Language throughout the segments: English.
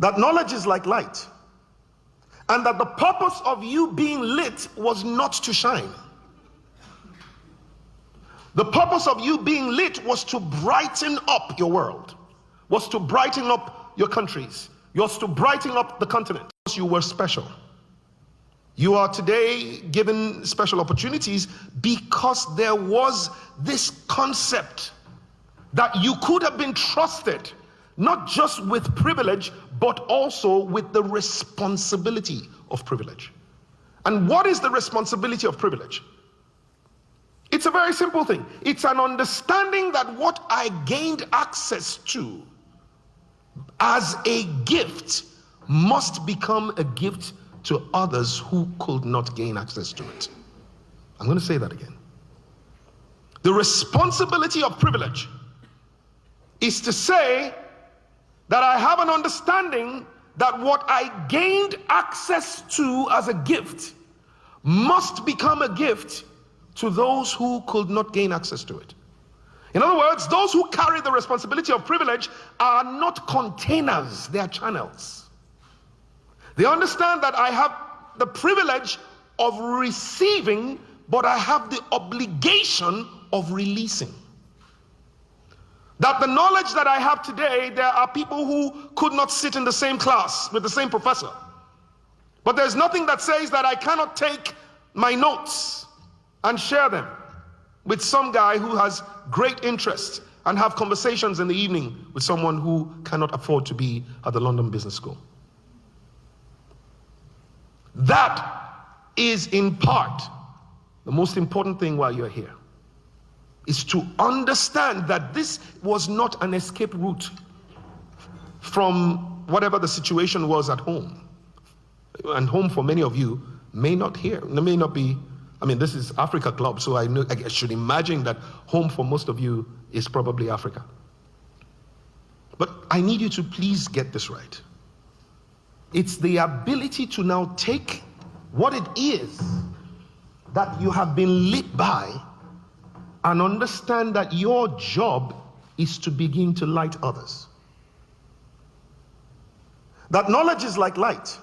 that knowledge is like light, and that the purpose of you being lit was not to shine. The purpose of you being lit was to brighten up your world, was to brighten up your countries, was to brighten up the continent. You were special. You are today given special opportunities because there was this concept that you could have been trusted, not just with privilege, but also with the responsibility of privilege. And what is the responsibility of privilege? It's a very simple thing. It's an understanding that what I gained access to as a gift must become a gift to others who could not gain access to it. I'm going to say that again. The responsibility of privilege is to say that I have an understanding that what I gained access to as a gift must become a gift to those who could not gain access to it. In other words, those who carry the responsibility of privilege are not containers, they are channels. They understand that I have the privilege of receiving, but I have the obligation of releasing. That the knowledge that I have today, there are people who could not sit in the same class with the same professor. But there's nothing that says that I cannot take my notes and share them with some guy who has great interest and have conversations in the evening with someone who cannot afford to be at the London Business School. That is in part the most important thing while you're here, is to understand that this was not an escape route from whatever the situation was at home. And home for many of you may not be, I mean, this is Africa Club, so I should imagine that home for most of you is probably Africa. But I need you to please get this right. It's the ability to now take what it is that you have been lit by and understand that your job is to begin to light others. That knowledge is like light,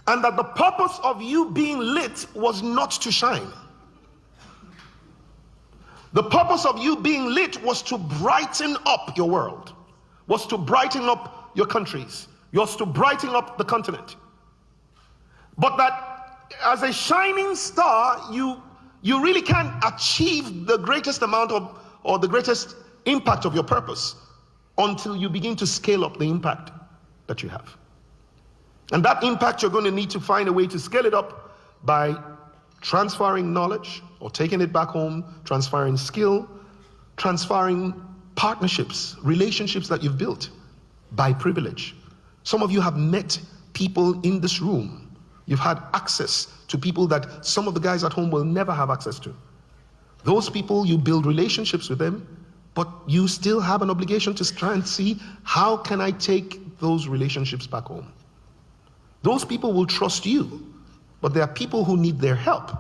and that the purpose of you being lit was not to shine. The purpose of you being lit was to brighten up your world, was to brighten up your countries, was to brighten up the continent. But that as a shining star, you really can't achieve the greatest amount of, or the greatest impact of your purpose until you begin to scale up the impact that you have. And that impact, you're going to need to find a way to scale it up by transferring knowledge or taking it back home, transferring skill, transferring partnerships, relationships that you've built by privilege. Some of you have met people in this room. You've had access to people that some of the guys at home will never have access to. Those people, you build relationships with them, but you still have an obligation to try and see, how can I take those relationships back home? Those people will trust you, but there are people who need their help,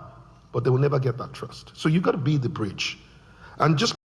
but they will never get that trust. So you've got to be the bridge. And just